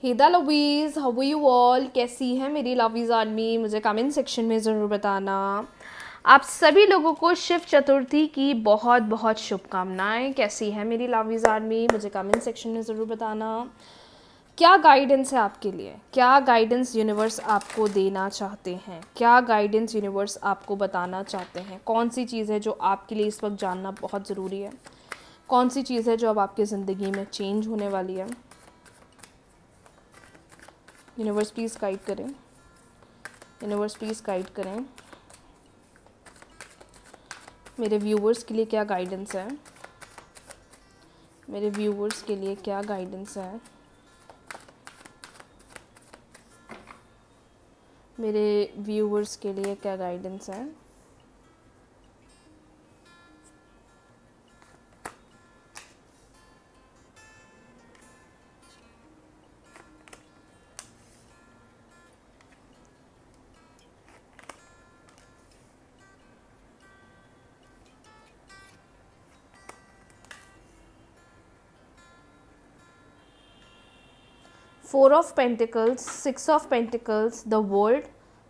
हेदा लवीज़, how you all, कैसी है मेरी लवीज़ आर्मी? मुझे कमेंट सेक्शन में ज़रूर बताना। आप सभी लोगों को शिव चतुर्थी की बहुत बहुत शुभकामनाएं। कैसी है मेरी लवीज़ आर्मी? मुझे कमेंट सेक्शन में ज़रूर बताना। क्या गाइडेंस है आपके लिए? क्या गाइडेंस यूनिवर्स आपको देना चाहते हैं? क्या गाइडेंस यूनिवर्स आपको बताना चाहते हैं? कौन सी चीज़ है जो आपके लिए इस वक्त जानना बहुत ज़रूरी है? कौन सी चीज़ है जो अब आपकी ज़िंदगी में चेंज होने वाली है? यूनिवर्स प्लीज़ गाइड करें। यूनिवर्स प्लीज़ गाइड करें। मेरे व्यूवर्स के लिए क्या गाइडेंस है? मेरे व्यूवर्स के लिए क्या गाइडेंस है? मेरे व्यूवर्स के लिए क्या गाइडेंस है? 4 of pentacles, 6 of pentacles, the world,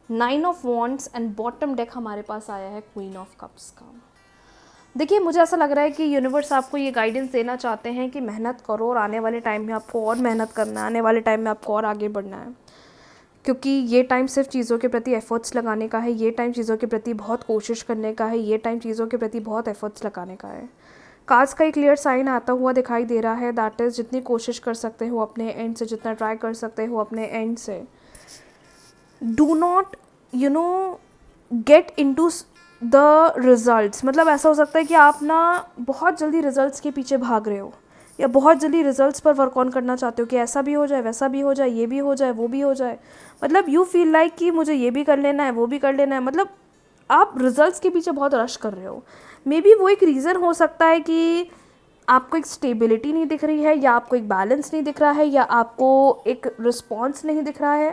9 of wands and bottom deck हमारे पास आया है क्वीन ऑफ कप्स का। देखिए, मुझे ऐसा लग रहा है कि यूनिवर्स आपको ये गाइडेंस देना चाहते हैं कि मेहनत करो और आने वाले टाइम में आपको और मेहनत करना है, आने वाले टाइम में आपको और आगे बढ़ना है। क्योंकि ये टाइम सिर्फ चीज़ों के प्रति एफ़र्ट्स लगाने का है, ये टाइम चीज़ों के प्रति बहुत कोशिश करने का है, ये टाइम चीज़ों के प्रति बहुत एफ़र्ट्स लगाने का है। कार्ड्स का एक क्लियर साइन आता हुआ दिखाई दे रहा है, दैट इज़ जितनी कोशिश कर सकते हो अपने एंड से, जितना ट्राई कर सकते हो अपने एंड से, do not get into the results. मतलब ऐसा हो सकता है कि आप ना बहुत जल्दी रिज़ल्ट्स के पीछे भाग रहे हो या बहुत जल्दी रिज़ल्ट्स पर वर्क ऑन करना चाहते हो कि ऐसा भी हो जाए, वैसा भी हो जाए, ये भी हो जाए, वो भी हो जाए। मतलब यू फील लाइक कि मुझे ये भी कर लेना है, वो भी कर लेना है। मतलब आप रिज़ल्ट्स के पीछे बहुत रश कर रहे हो। मे बी वो एक रीज़न हो सकता है कि आपको एक स्टेबिलिटी नहीं दिख रही है, या आपको एक बैलेंस नहीं दिख रहा है, या आपको एक रिस्पॉन्स नहीं दिख रहा है।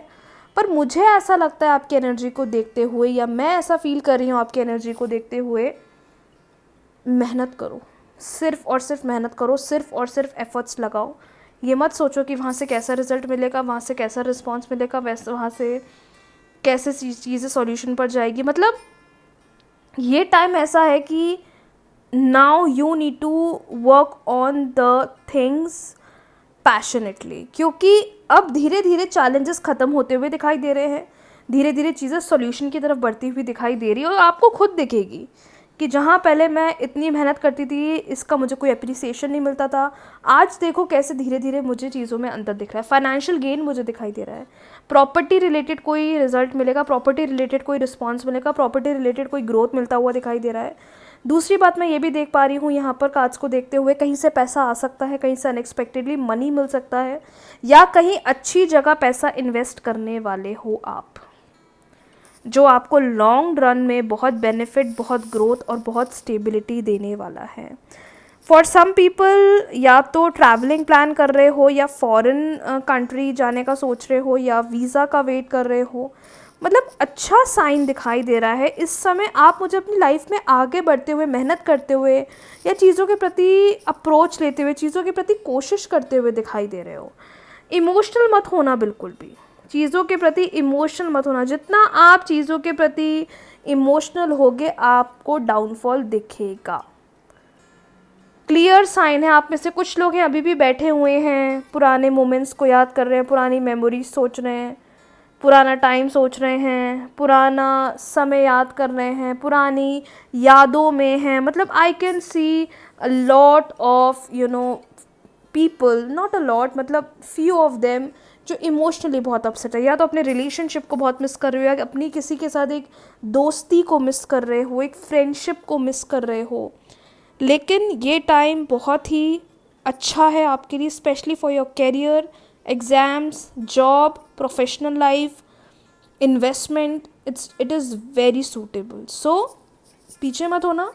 पर मुझे ऐसा लगता है आपकी एनर्जी को देखते हुए, या मैं ऐसा फील कर रही हूँ आपकी एनर्जी को देखते हुए, मेहनत करो, सिर्फ और सिर्फ मेहनत करो, सिर्फ और सिर्फ एफर्ट्स लगाओ। ये मत सोचो कि वहाँ से कैसा रिजल्ट मिलेगा, वहाँ से कैसा रिस्पॉन्स मिलेगा, वैसे वहाँ से कैसे चीज़ें सॉल्यूशन पर जाएगी। मतलब ये टाइम ऐसा है कि now you need to work on the things passionately, क्योंकि अब धीरे धीरे चैलेंजेस ख़त्म होते हुए दिखाई दे रहे हैं, धीरे धीरे चीज़ें सॉल्यूशन की तरफ बढ़ती हुई दिखाई दे रही है। और आपको खुद दिखेगी कि जहाँ पहले मैं इतनी मेहनत करती थी, इसका मुझे कोई अप्रिसिएशन नहीं मिलता था, आज देखो कैसे धीरे धीरे मुझे चीज़ों में अंतर दिख रहा है, फाइनेंशियल गेन मुझे दिखाई दे रहा है, प्रॉपर्टी रिलेटेड कोई रिजल्ट मिलेगा, प्रॉपर्टी रिलेटेड कोई रिस्पॉन्स मिलेगा, प्रॉपर्टी रिलेटेड कोई ग्रोथ मिलता हुआ दिखाई दे रहा है। दूसरी बात मैं ये भी देख पा रही हूँ यहाँ पर कार्ड्स को देखते हुए, कहीं से पैसा आ सकता है, कहीं से अनएक्सपेक्टेडली मनी मिल सकता है, या कहीं अच्छी जगह पैसा इन्वेस्ट करने वाले हो आप, जो आपको लॉन्ग रन में बहुत बेनिफिट, बहुत ग्रोथ और बहुत स्टेबिलिटी देने वाला है। फॉर सम पीपल या तो ट्रैवलिंग प्लान कर रहे हो, या फॉरेन कंट्री जाने का सोच रहे हो, या वीज़ा का वेट कर रहे हो। मतलब अच्छा साइन दिखाई दे रहा है इस समय। आप मुझे अपनी लाइफ में आगे बढ़ते हुए, मेहनत करते हुए, या चीज़ों के प्रति अप्रोच लेते हुए, चीज़ों के प्रति कोशिश करते हुए दिखाई दे रहे हो। इमोशनल मत होना, बिल्कुल भी चीज़ों के प्रति इमोशनल मत होना। जितना आप चीज़ों के प्रति इमोशनल होगे, आपको डाउनफॉल दिखेगा। क्लियर साइन है। आप में से कुछ लोग हैं अभी भी बैठे हुए हैं, पुराने मोमेंट्स को याद कर रहे हैं, पुरानी मेमोरीज सोच रहे हैं, पुराना टाइम सोच रहे हैं, पुराना समय याद कर रहे हैं, पुरानी यादों में हैं। मतलब I can see a lot of people, not a lot, मतलब फ्यू ऑफ देम, जो इमोशनली बहुत अपसेट है। या तो अपने रिलेशनशिप को बहुत मिस कर रहे हो, या अपनी किसी के साथ एक दोस्ती को मिस कर रहे हो, एक फ्रेंडशिप को मिस कर रहे हो। लेकिन ये टाइम बहुत ही अच्छा है आपके लिए, specially for your career, exams, job, professional life, investment. It is very suitable. So पीछे मत होना,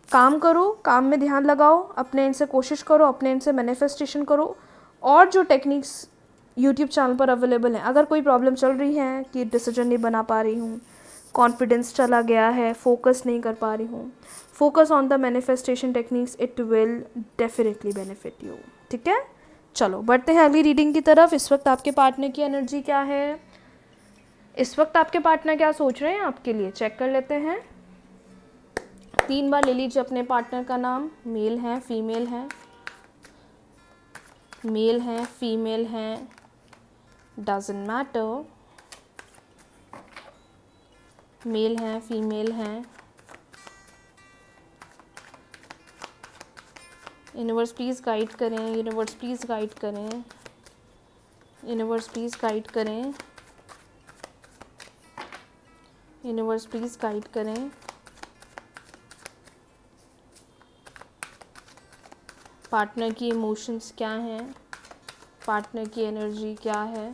काम करो, काम में ध्यान लगाओ, अपने एंड से कोशिश करो, अपने एंड से मैनिफेस्टेशन करो। और जो टेक्निक्स यूट्यूब चैनल पर अवेलेबल हैं, अगर कोई प्रॉब्लम चल रही है कि डिसीजन नहीं बना पा रही हूँ, कॉन्फिडेंस चला गया है, फोकस नहीं कर पा रही हूँ, focus on the manifestation techniques, it will definitely benefit you. ठीक है, चलो बढ़ते हैं अगली रीडिंग की तरफ। इस वक्त आपके पार्टनर की एनर्जी क्या है, इस वक्त आपके पार्टनर क्या सोच रहे हैं आपके लिए, चेक कर लेते हैं। 3 बार ले लीजिए अपने पार्टनर का नाम। मेल है, फीमेल है, मेल है, फीमेल है, डजंट मैटर, मेल है, फीमेल है। यूनिवर्स प्लीज़ गाइड करें, यूनिवर्स प्लीज़ गाइड करें, यूनिवर्स प्लीज़ गाइड करें, यूनिवर्स प्लीज़ गाइड करें। पार्टनर की इमोशंस क्या हैं, पार्टनर की एनर्जी क्या है,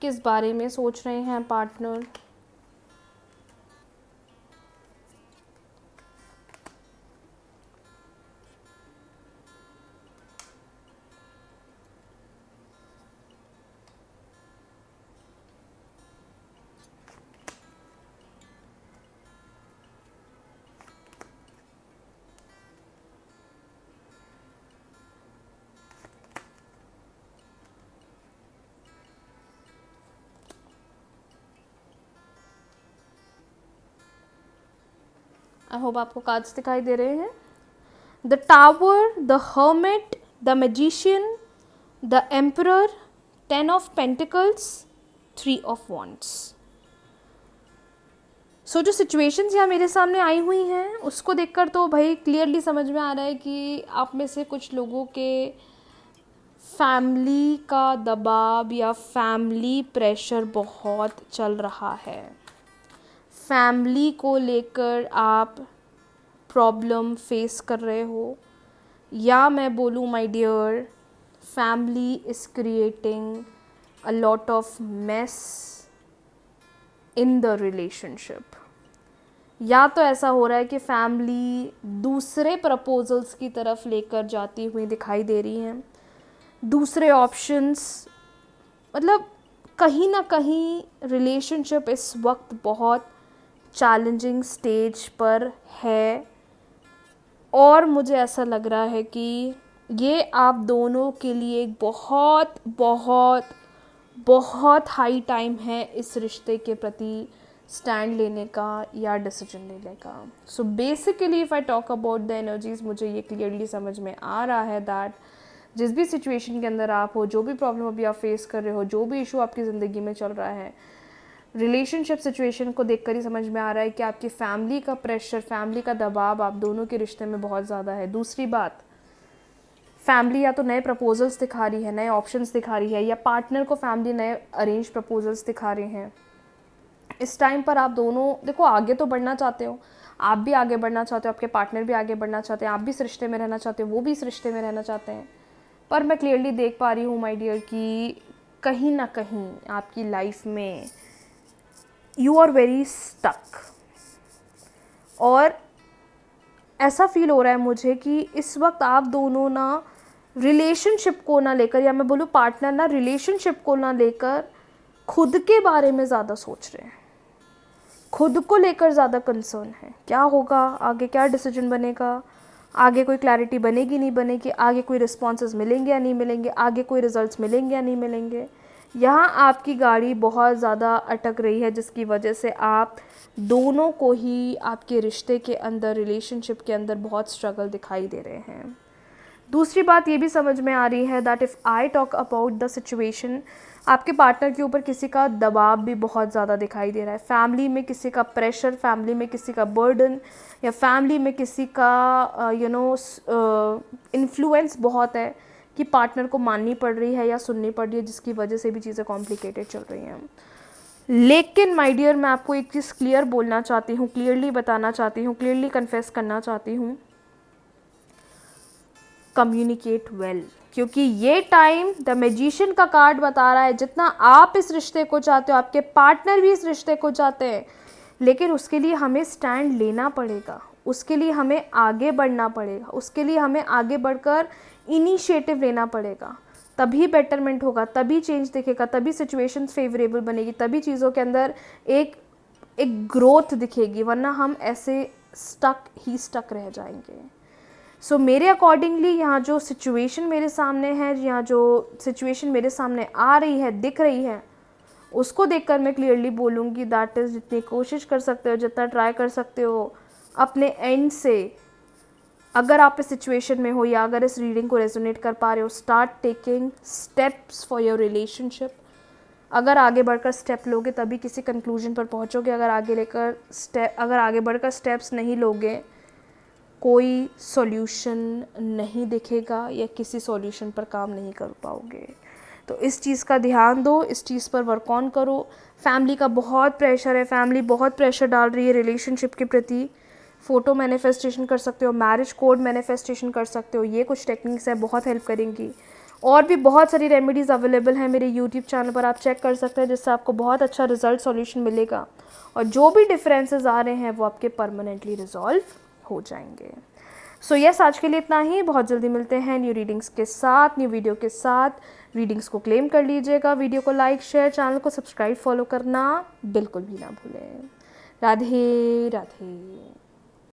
किस बारे में सोच रहे हैं पार्टनर। आई होप आपको कार्ड्स दिखाई दे रहे हैं। The tower, the hermit, the magician, the emperor, 10 of pentacles, 3 of wands. So जो सिचुएशंस यहाँ मेरे सामने आई हुई हैं उसको देखकर तो भाई क्लियरली समझ में आ रहा है कि आप में से कुछ लोगों के फैमिली का दबाव या फैमिली प्रेशर बहुत चल रहा है। फैमिली को लेकर आप प्रॉब्लम फेस कर रहे हो, या मैं बोलूँ my dear, family is creating a lot of mess in the relationship. या तो ऐसा हो रहा है कि फैमिली दूसरे प्रपोजल्स की तरफ लेकर जाती हुई दिखाई दे रही हैं, दूसरे ऑप्शंस, मतलब कहीं ना कहीं रिलेशनशिप इस वक्त बहुत चैलेंजिंग स्टेज पर है। और मुझे ऐसा लग रहा है कि ये आप दोनों के लिए एक बहुत बहुत बहुत हाई टाइम है इस रिश्ते के प्रति स्टैंड लेने का या डिसीजन लेने का। So basically if I talk about the energies, मुझे ये क्लियरली समझ में आ रहा है दैट जिस भी सिचुएशन के अंदर आप हो, जो भी प्रॉब्लम अभी आप फेस कर रहे हो, जो भी इशू आपकी ज़िंदगी में चल रहा है, रिलेशनशिप सिचुएशन को देखकर ही समझ में आ रहा है कि आपकी फैमिली का प्रेशर, फैमिली का दबाव आप दोनों के रिश्ते में बहुत ज़्यादा है। दूसरी बात, फैमिली या तो नए प्रपोजल्स दिखा रही है, नए ऑप्शंस दिखा रही है, या पार्टनर को फैमिली नए अरेंज प्रपोजल्स दिखा रहे हैं। इस टाइम पर आप दोनों देखो आगे तो बढ़ना चाहते हो, आप भी आगे बढ़ना चाहते हो, आपके पार्टनर भी आगे बढ़ना चाहते हैं, आप भी इस रिश्ते में रहना चाहते हो, वो भी इस रिश्ते में रहना चाहते हैं। पर मैं क्लियरली देख पा रही हूँ माय डियर कि कहीं ना कहीं आपकी लाइफ में यू आर वेरी स्टक। और ऐसा फील हो रहा है मुझे कि इस वक्त आप दोनों ना रिलेशनशिप को ना लेकर, या मैं बोलूँ पार्टनर ना रिलेशनशिप को ना लेकर खुद के बारे में ज़्यादा सोच रहे हैं, खुद को लेकर ज़्यादा कंसर्न है। क्या होगा आगे, क्या डिसीजन बनेगा, आगे कोई क्लैरिटी बनेगी नहीं बनेगी, आगे कोई रिस्पॉन्सेज मिलेंगे या नहीं मिलेंगे, आगे कोई रिजल्ट्स मिलेंगे या नहीं मिलेंगे। यहाँ आपकी गाड़ी बहुत ज़्यादा अटक रही है, जिसकी वजह से आप दोनों को ही आपके रिश्ते के अंदर, रिलेशनशिप के अंदर बहुत स्ट्रगल दिखाई दे रहे हैं। दूसरी बात ये भी समझ में आ रही है that if I talk about the situation, आपके पार्टनर के ऊपर किसी का दबाव भी बहुत ज़्यादा दिखाई दे रहा है। फैमिली में किसी का प्रेशर, फैमिली में किसी का बर्डन, या फैमिली में किसी का इन्फ्लुएंस बहुत है कि पार्टनर को माननी पड़ रही है या सुननी पड़ रही है, जिसकी वजह से भी चीज़ें कॉम्प्लिकेटेड चल रही हैं। लेकिन माय डियर, मैं आपको एक चीज़ क्लियर बोलना चाहती हूँ, क्लियरली बताना चाहती हूँ, क्लियरली कन्फेस करना चाहती हूँ, कम्युनिकेट वेल। क्योंकि ये टाइम द मैजिशियन का कार्ड बता रहा है जितना आप इस रिश्ते को चाहते हो, आपके पार्टनर भी इस रिश्ते को चाहते हैं, लेकिन उसके लिए हमें स्टैंड लेना पड़ेगा, उसके लिए हमें आगे बढ़ना पड़ेगा, उसके लिए हमें आगे बढ़कर इनिशिएटिव लेना पड़ेगा। तभी बेटरमेंट होगा, तभी चेंज दिखेगा, तभी सिचुएशन फेवरेबल बनेगी, तभी चीज़ों के अंदर एक ग्रोथ दिखेगी, वरना हम ऐसे स्टक रह जाएंगे। सो मेरे अकॉर्डिंगली यहाँ जो सिचुएशन मेरे सामने है, यहाँ जो सिचुएशन मेरे सामने आ रही है, दिख रही है, उसको देखकर मैं क्लियरली बोलूँगी दैट इज़ जितनी कोशिश कर सकते हो, जितना ट्राई कर सकते हो अपने एंड से, अगर आप इस सिचुएशन में हो या अगर इस रीडिंग को रेजोनेट कर पा रहे हो, start taking steps for your relationship. अगर आगे बढ़कर स्टेप लोगे तभी किसी कंक्लूजन पर पहुंचोगे। अगर आगे बढ़कर स्टेप्स नहीं लोगे, कोई सॉल्यूशन नहीं दिखेगा या किसी सॉल्यूशन पर काम नहीं कर पाओगे। तो इस चीज़ का ध्यान दो, इस चीज़ पर वर्क ऑन करो। फैमिली का बहुत प्रेशर है, फैमिली बहुत प्रेशर डाल रही है रिलेशनशिप के प्रति। फ़ोटो मैनिफेस्टेशन कर सकते हो, मैरिज कोड मैनिफेस्टेशन कर सकते हो, ये कुछ टेक्निक्स है, बहुत हेल्प करेंगी। और भी बहुत सारी रेमेडीज़ अवेलेबल हैं मेरे यूट्यूब चैनल पर, आप चेक कर सकते हैं, जिससे आपको बहुत अच्छा रिजल्ट सॉल्यूशन मिलेगा और जो भी डिफरेंसेस आ रहे हैं वो आपके परमानेंटली रिजॉल्व हो जाएंगे। सो यस, आज के लिए इतना ही। बहुत जल्दी मिलते हैं न्यू रीडिंग्स के साथ, न्यू वीडियो के साथ। रीडिंग्स को क्लेम कर लीजिएगा, वीडियो को लाइक, शेयर, चैनल को सब्सक्राइब, फॉलो करना बिल्कुल भी ना भूलें। राधे राधे।